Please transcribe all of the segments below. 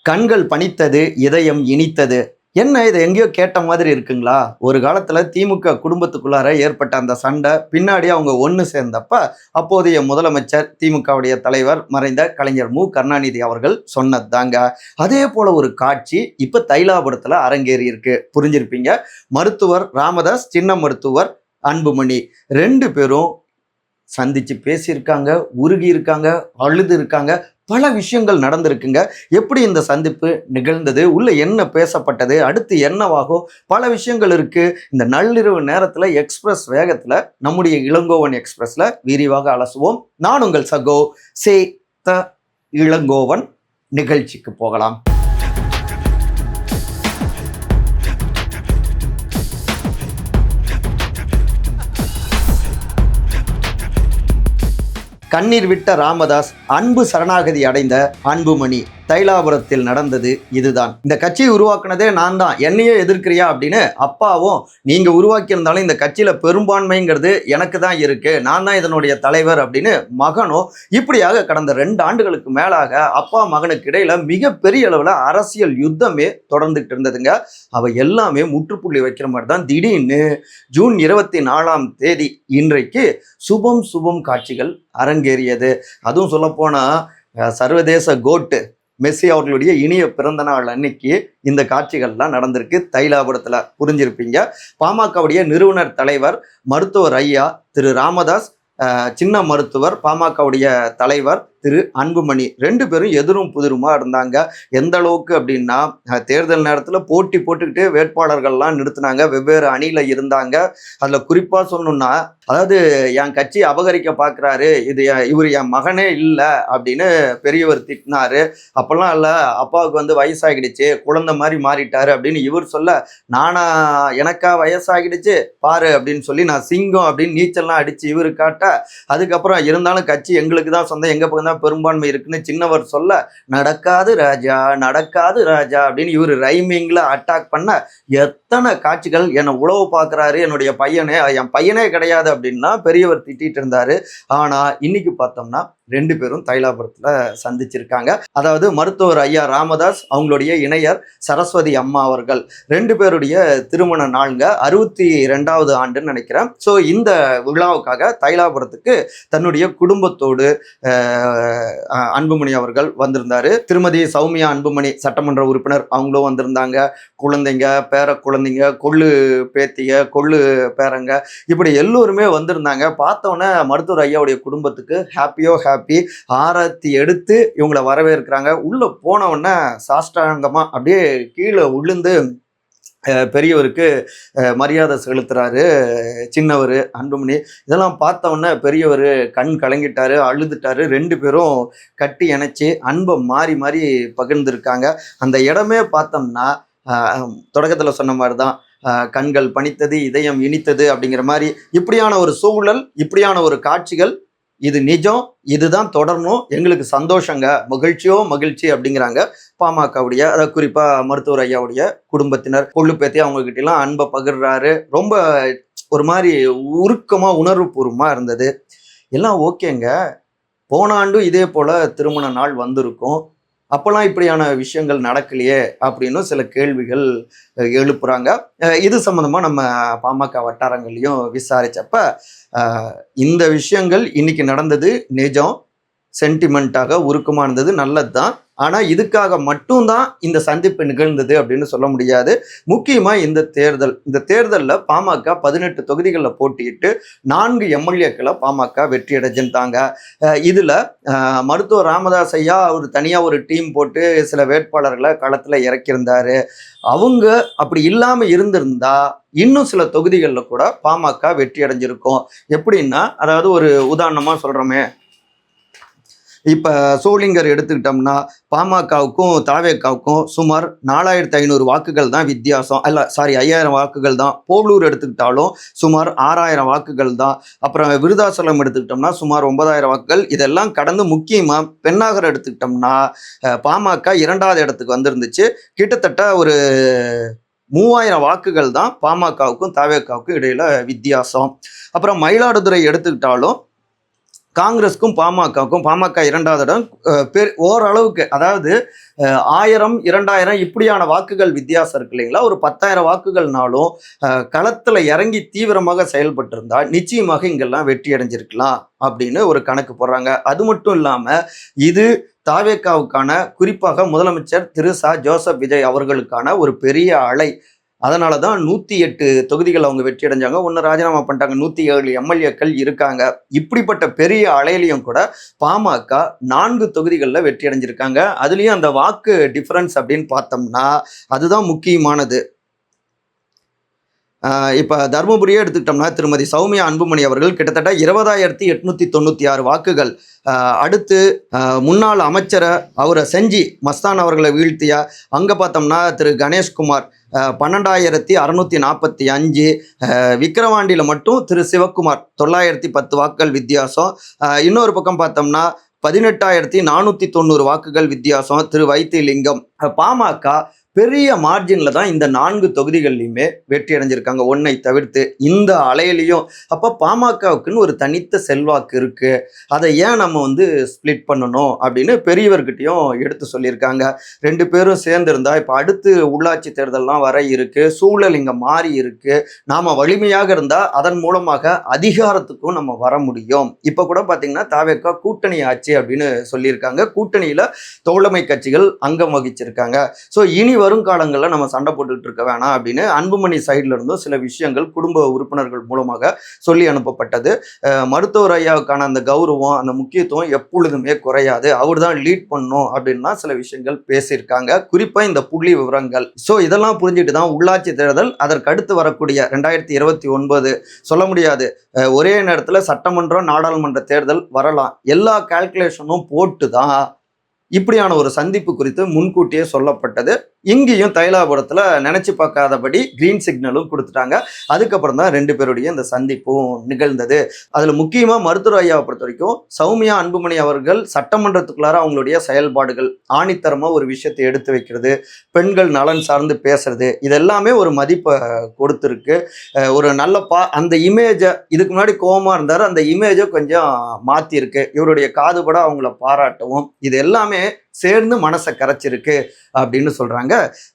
கண்கள் பனித்தது, இதயம் இனித்தது. என்ன இது எங்கேயோ கேட்ட மாதிரி இருக்குங்களா? ஒரு காலத்துல திமுக குடும்பத்துக்குள்ளார ஏற்பட்ட அந்த சண்டை, பின்னாடி அவங்க ஒண்ணு சேர்ந்தப்ப, அப்போதைய முதலமைச்சர், திமுகவுடைய தலைவர், மறைந்த கலைஞர் கருணாநிதி அவர்கள் சொன்னதுதாங்க. அதே போல ஒரு காட்சி இப்ப தைலாபுரத்துல அரங்கேறி இருக்கு. புரிஞ்சிருப்பீங்க. மருத்துவர் ராமதாஸ், சின்ன மருத்துவர் அன்புமணி 2 பேரும் சந்திச்சு பேசியிருக்காங்க, உருகி இருக்காங்க, அழுது இருக்காங்க. பல விஷயங்கள் நடந்திருக்குங்க. எப்படி இந்த சந்திப்பு நிகழ்ந்தது, உள்ள என்ன பேசப்பட்டது, அடுத்து என்னவாகும், பல விஷயங்கள் இருக்கு. இந்த நள்ளிரவு நேரத்துல எக்ஸ்பிரஸ் வேகத்துல நம்முடைய இளங்கோவன் எக்ஸ்பிரஸ்ல விரிவாக அலசுவோம். நான் உங்கள் சகோ சே த இளங்கோவன். நிகழ்ச்சிக்கு போகலாம். கண்ணீர் விட்ட ராமதாஸ், அன்பு சரணாகதி அடைந்த அன்புமணி. தைலாபுரத்தில் நடந்தது இதுதான். இந்த கட்சியை உருவாக்குனதே நான் தான், என்னையே எதிர்க்கிறியா அப்படின்னு அப்பாவும், நீங்க உருவாக்கி இந்த கட்சியில பெரும்பான்மைங்கிறது எனக்கு தான் இருக்கு, நான் தான் இதனுடைய தலைவர் அப்படின்னு மகனும், இப்படியாக கடந்த 2 ஆண்டுகளுக்கு மேலாக அப்பா மகனுக்கு இடையில மிகப்பெரிய அளவுல அரசியல் யுத்தமே தொடர்ந்துட்டு இருந்ததுங்க. அவ எல்லாமே முற்றுப்புள்ளி வைக்கிற மாதிரி தான் திடீர்னு ஜூன் 24ஆம் தேதி இன்றைக்கு சுபம் காட்சிகள் அரங்கேறியது. அதுவும் சொல்ல போனா சர்வதேச கோட்டு மெஸ்ஸி அவர்களுடைய இனிய பிறந்த நாள் அன்னைக்கு இந்த காட்சிகள்லாம் நடந்திருக்கு தைலாபுரத்துல. புரிஞ்சிருப்பீங்க. பாமகவுடைய நிறுவனர் தலைவர் மருத்துவர் ஐயா திரு ராமதாஸ், சின்ன மருத்துவர் பாமகவுடைய தலைவர் திரு அன்புமணி 2 பேரும் எதிரும் புதிருமா இருந்தாங்க. எந்த அளவுக்கு அப்படின்னா, தேர்தல் நேரத்துல போட்டி போட்டுக்கிட்டு வேட்பாளர்கள்லாம் நிறுத்தினாங்க. வெவ்வேறு அணியில இருந்தாங்க. அதுல குறிப்பா சொல்லணும்னா, அதாவது என் கட்சி அபகரிக்க பாக்குறாரு, இவர் என் மகனே இல்லை அப்படின்னு பெரியவர் திட்டினாரு. அப்பெல்லாம் இல்ல, அப்பாவுக்கு வயசாகிடுச்சு, குழந்தை மாதிரி மாறிட்டாரு அப்படின்னு இவர் சொல்ல, நானா எனக்கா வயசாகிடுச்சு பாரு அப்படின்னு சொல்லி நான் சிங்கம் அப்படின்னு நீச்சல்லாம் அடிச்சு இவரு காட்ட, அதுக்கப்புறம் இருந்தாலும் கட்சி எங்களுக்கு தான் சொந்தம், எங்க பக்கம் தான் பெரும்பான்மை இருக்குன்னு சின்னவர் சொல்ல, நடக்காது ராஜா அப்படின்னு இவரு ரைமிங்ல அட்டாக் பண்ண, எத்தனை காட்சிகள். என்னை உழவு பார்க்குறாரு என்னுடைய பையனே, என் பையனே கிடையாது அப்படின்னா பெரியவர் திட்டிட்டு இருந்தாரு. ஆனா இன்னைக்கு பார்த்தோம்னா 2 பேரும் தைலாபுரத்துல சந்திச்சிருக்காங்க. அதாவது மருத்துவர் ஐயா ராமதாஸ், அவங்களுடைய இணையர் சரஸ்வதி அம்மா அவர்கள் 2 பேருடைய திருமண நாளுங்க. 62வது ஆண்டுன்னு நினைக்கிறேன். ஸோ இந்த விழாவுக்காக தைலாபுரத்துக்கு தன்னுடைய குடும்பத்தோடு அன்புமணி அவர்கள் வந்திருந்தாரு. திருமதி சௌமியா அன்புமணி சட்டமன்ற உறுப்பினர், அவங்களும் வந்திருந்தாங்க. குழந்தைங்க, பேர குழந்தைங்க, கொள்ளு பேத்திக, கொள்ளு பேரங்க, இப்படி எல்லோருமே வந்திருந்தாங்க. பார்த்தோன்னே மருத்துவர் ஐயாவுடைய குடும்பத்துக்கு ஹாப்பி. ஆரத்தி எடுத்து இவங்களை வரவேற்கிறாங்க. உள்ள போன உடனே சாஷ்டாங்கமா அப்படியே கீழே விழுந்து பெரியவருக்கு மரியாதை செலுத்துறாரு சின்னவர் அன்புமணி. இதெல்லாம் பார்த்த உடனே பெரியவர் கண் கலங்கிட்டாரு, அழுதுட்டாரு. 2 பேரும் கட்டி இணைச்சி அன்பை மாறி பகிர்ந்துருக்காங்க. அந்த இடமே பார்த்தோம்னா தொடக்கத்தில் சொன்ன மாதிரி தான், கண்கள் பனித்தது, இதயம் இனித்தது அப்படிங்கிற மாதிரி இப்படியான ஒரு சூழல், இப்படியான ஒரு காட்சிகள். இது நிஜம், இதுதான் தொடரணும், எங்களுக்கு சந்தோஷங்க, மகிழ்ச்சி அப்படிங்கிறாங்க பாமகவுடைய, அதாவது குறிப்பா மருத்துவர் ஐயாவுடைய குடும்பத்தினர். கொள்ளு பேத்தி அவங்க கிட்ட எல்லாம் அன்பை பகிர்றாரு. ரொம்ப ஒரு மாதிரி உருக்கமா, உணர்வுபூர்வமா இருந்தது. எல்லாம் ஓகேங்க. போன ஆண்டு இதே போல திருமண நாள் வந்திருக்கும், அப்பெல்லாம் இப்படியான விஷயங்கள் நடக்கலையே அப்படின்னு சில கேள்விகள் எழுப்புறாங்க. இது சம்பந்தமா நம்ம பாமக வட்டாரங்களையும் விசாரிச்சப்ப இந்த விஷயங்கள் இன்னைக்கு நடந்தது நிஜம், சென்டிமெண்ட்டாக உருக்கமா இருந்தது, நல்லதுதான். ஆனா இதுக்காக மட்டும்தான் இந்த சந்திப்பு நிகழ்ந்தது அப்படின்னு சொல்ல முடியாது. முக்கியமா இந்த தேர்தலில் பாமக 18 தொகுதிகளில் போட்டியிட்டு 4 எம்எல்ஏக்களை பாமக வெற்றி அடைஞ்சிருந்தாங்க. இதுல மருத்துவர் ராமதாஸ் ஐயா அவர் தனியா ஒரு டீம் போட்டு சில வேட்பாளர்களை களத்துல இறக்கியிருந்தாரு. அவங்க அப்படி இல்லாம இருந்திருந்தா இன்னும் சில தொகுதிகளில் கூட பாமக வெற்றி அடைஞ்சிருக்கும். எப்படின்னா, அதாவது ஒரு உதாரணமா சொல்றோமே, இப்போ சோளிங்கர் எடுத்துக்கிட்டோம்னா பாமகவுக்கும் தாவேக்காவுக்கும் சுமார் 4500 வாக்குகள் தான் வித்தியாசம். 5000 வாக்குகள் தான். போலூர் எடுத்துக்கிட்டாலும் சுமார் 6000 வாக்குகள் தான். அப்புறம் விருதாசலம் எடுத்துக்கிட்டோம்னா சுமார் 9000 வாக்குகள். இதெல்லாம் கடந்து முக்கியமாக பெண்ணாகர் எடுத்துக்கிட்டோம்னா பாமக 2வது இடத்துக்கு வந்திருந்துச்சு. கிட்டத்தட்ட ஒரு 3000 வாக்குகள் தான் பாமகவுக்கும் தாவேக்காவுக்கும் இடையில வித்தியாசம். அப்புறம் மயிலாடுதுறை எடுத்துக்கிட்டாலும் காங்கிரஸுக்கும் பாமகவுக்கும், பாமக 2வது இடம், ஓரளவுக்கு அதாவது 1000 2000 இப்படியான வாக்குகள் வித்தியாசம் இருக்கு இல்லைங்களா. ஒரு 10,000 வாக்குகள்னாலும் களத்துல இறங்கி தீவிரமாக செயல்பட்டு இருந்தா நிச்சயமாக இங்கெல்லாம் வெற்றி அடைஞ்சிருக்கலாம் அப்படின்னு ஒரு கணக்கு போடுறாங்க. அது மட்டும் இல்லாம இது தாவேகாவுக்கான, குறிப்பாக முதலமைச்சர் திரு ஜோசப் விஜய் அவர்களுக்கான ஒரு பெரிய அலை. அதனாலதான் 108 தொகுதிகள் அவங்க வெற்றி அடைஞ்சாங்க. ஒன்னு ராஜினாமா பண்ணிட்டாங்க. 107 எம்எல்ஏக்கள் இருக்காங்க. இப்படிப்பட்ட பெரிய அலையிலையும் கூட பாமக 4 தொகுதிகளில் வெற்றி அடைஞ்சிருக்காங்க. அதுலயும் அந்த வாக்கு டிஃபரன்ஸ் அப்படின்னு பார்த்தோம்னா அதுதான் முக்கியமானது. இப்போ தருமபுரியே எடுத்துக்கிட்டோம்னா திருமதி சௌமியா அன்புமணி அவர்கள் கிட்டத்தட்ட 20,896 வாக்குகள். அடுத்து முன்னாள் அமைச்சரை அவரை செஞ்சி மஸ்தான் அவர்களை வீழ்த்தியா அங்கே பார்த்தோம்னா திரு கணேஷ்குமார் 12,645. விக்கிரவாண்டியில் மட்டும் திரு சிவக்குமார் 910 வாக்குகள் வித்தியாசம். இன்னொரு பக்கம் பார்த்தோம்னா 18,490 வாக்குகள் வித்தியாசம் திரு வைத்திலிங்கம். பாமக பெரிய மார்ஜின்ல தான் இந்த 4 தொகுதிகள்லையுமே வெற்றி அடைஞ்சிருக்காங்க, ஒன்றை தவிர்த்து. இந்த அலையிலையும் அப்போ பாமகவுக்குன்னு ஒரு தனித்த செல்வாக்கு இருக்கு. அதை ஏன் நம்ம ஸ்பிளிட் பண்ணணும் அப்படின்னு பெரியவர்கிட்டையும் எடுத்து சொல்லியிருக்காங்க. 2 பேரும் சேர்ந்து இருந்தா இப்போ அடுத்து உள்ளாட்சி தேர்தல்லாம் வர இருக்கு, சூழல் இங்க மாறி இருக்கு. நாம வலிமையாக இருந்தா அதன் மூலமாக அதிகாரத்துக்கும் நம்ம வர முடியும். இப்ப கூட பாத்தீங்கன்னா தாவேகா கூட்டணி ஆட்சி அப்படின்னு சொல்லியிருக்காங்க. கூட்டணியில தோழமை கட்சிகள் அங்கம் வகிச்சிருக்காங்க. ஸோ இனி வரும் காலங்களில் நம்ம சண்டை போட்டுக்கிட்டு இருக்க வேணாம் அப்படின்னு அன்புமணி சைட்ல இருந்தும் சில விஷயங்கள் குடும்ப உறுப்பினர்கள் மூலமாக சொல்லி அனுப்பப்பட்டது. மருத்துவர் ஐயாவுக்கான அந்த கௌரவம், அந்த முக்கியத்துவம் எப்பொழுதுமே குறையாது, அவர் தான் லீட் பண்ணும் அப்படின்னா சில விஷயங்கள் பேசியிருக்காங்க, குறிப்பா இந்த புள்ளி விவரங்கள். ஸோ இதெல்லாம் புரிஞ்சுட்டு தான் உள்ளாட்சி தேர்தல், அதற்கு அடுத்து வரக்கூடிய 2029 சொல்ல முடியாது, ஒரே நேரத்தில் சட்டமன்றம் நாடாளுமன்ற தேர்தல் வரலாம். எல்லா கால்குலேஷனும் போட்டு தான் இப்படியான ஒரு சந்திப்பு குறித்து முன்கூட்டியே சொல்லப்பட்டது. இங்கேயும் தைலாபுரத்தில் நினைச்சு பார்க்காதபடி கிரீன் சிக்னலும் கொடுத்துட்டாங்க. அதுக்கப்புறம் தான் 2 பேருடைய இந்த சந்திப்பும் நிகழ்ந்தது. அதில் முக்கியமாக மருத்துவர் ஐயாவை பொறுத்த வரைக்கும் சௌமியா அன்புமணி அவர்கள் சட்டமன்றத்துக்குள்ளார அவங்களுடைய செயல்பாடுகள், ஆணித்தரமாக ஒரு விஷயத்தை எடுத்து வைக்கிறது, பெண்கள் நலன் சார்ந்து பேசுறது, இதெல்லாமே ஒரு மதிப்பை கொடுத்துருக்கு. ஒரு நல்ல அந்த இமேஜை, இதுக்கு முன்னாடி கோபமாக இருந்தார், அந்த இமேஜை கொஞ்சம் மாற்றிருக்கு. இவருடைய காதுபட அவங்கள பாராட்டவும் இது எல்லாமே சேர்ந்து மனசை கரைச்சிருக்கு அப்படின்னு சொல்றாங்க.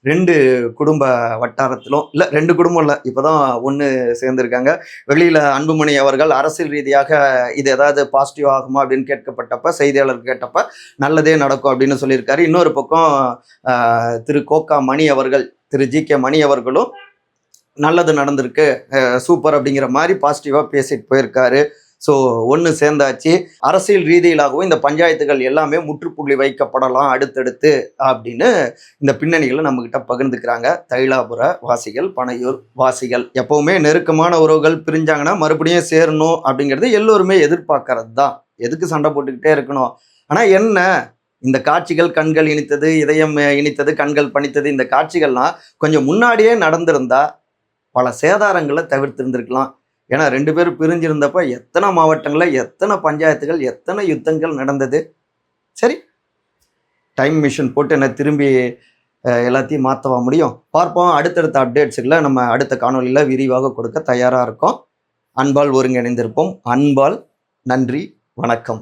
2 குடும்ப வட்டாரத்திலும் இல்லை, 2 குடும்பம் இல்லை, இப்போதான் ஒன்று சேர்ந்துருக்காங்க. வெளியில அன்புமணி அவர்கள் அரசியல் ரீதியாக இது ஏதாவது பாசிட்டிவ் ஆகுமா அப்படின்னு கேட்கப்பட்டப்ப, செய்தியாளர் கேட்டப்ப நல்லதே நடக்கும் அப்படின்னு சொல்லியிருக்காரு. இன்னொரு பக்கம் திரு கோகா மணி அவர்கள், திரு ஜி.கே. மணி அவர்களும் நல்லது நடந்திருக்கு, சூப்பர் அப்படிங்கிற மாதிரி பாசிட்டிவாக பேசிட்டு போயிருக்காரு. ஸோ ஒன்று சேர்ந்தாச்சு. அரசியல் ரீதியிலாகவும் இந்த பஞ்சாயத்துகள் எல்லாமே முற்றுப்புள்ளி வைக்கப்படலாம் அடுத்தடுத்து அப்படின்னு இந்த பின்னணிகளை நம்மகிட்ட பகிர்ந்துக்கிறாங்க தைலாபுர வாசிகள், பனையூர் வாசிகள். எப்பவுமே நெருக்கமான உறவுகள் பிரிஞ்சாங்கன்னா மறுபடியும் சேரணும் அப்படிங்கிறது எல்லோருமே எதிர்பார்க்கறது தான். எதுக்கு சண்டை போட்டுக்கிட்டே இருக்கணும்? ஆனால் என்ன, இந்த காட்சிகள் கண்கள் இனித்தது, இதயம் இனித்தது, கண்கள் பணித்தது, இந்த காட்சிகள்லாம் கொஞ்சம் முன்னாடியே நடந்திருந்தா பல சேதாரங்களை தவிர்த்திருந்திருக்கலாம். ஏன்னா 2 பேரும் பிரிஞ்சிருந்தப்ப எத்தனை மாவட்டங்களில் எத்தனை பஞ்சாயத்துகள், எத்தனை யுத்தங்கள் நடந்தது. சரி, டைம் மிஷின் போட்டு என்ன திரும்பி எல்லாத்தையும் மாற்றவா முடியும்? பார்ப்போம். அடுத்தடுத்த அப்டேட்ஸுகளை நம்ம அடுத்த காணொலியில் விரிவாக கொடுக்க தயாராக இருக்கோம். அன்பால் ஒருங்கிணைந்திருப்போம். அன்பால் நன்றி, வணக்கம்.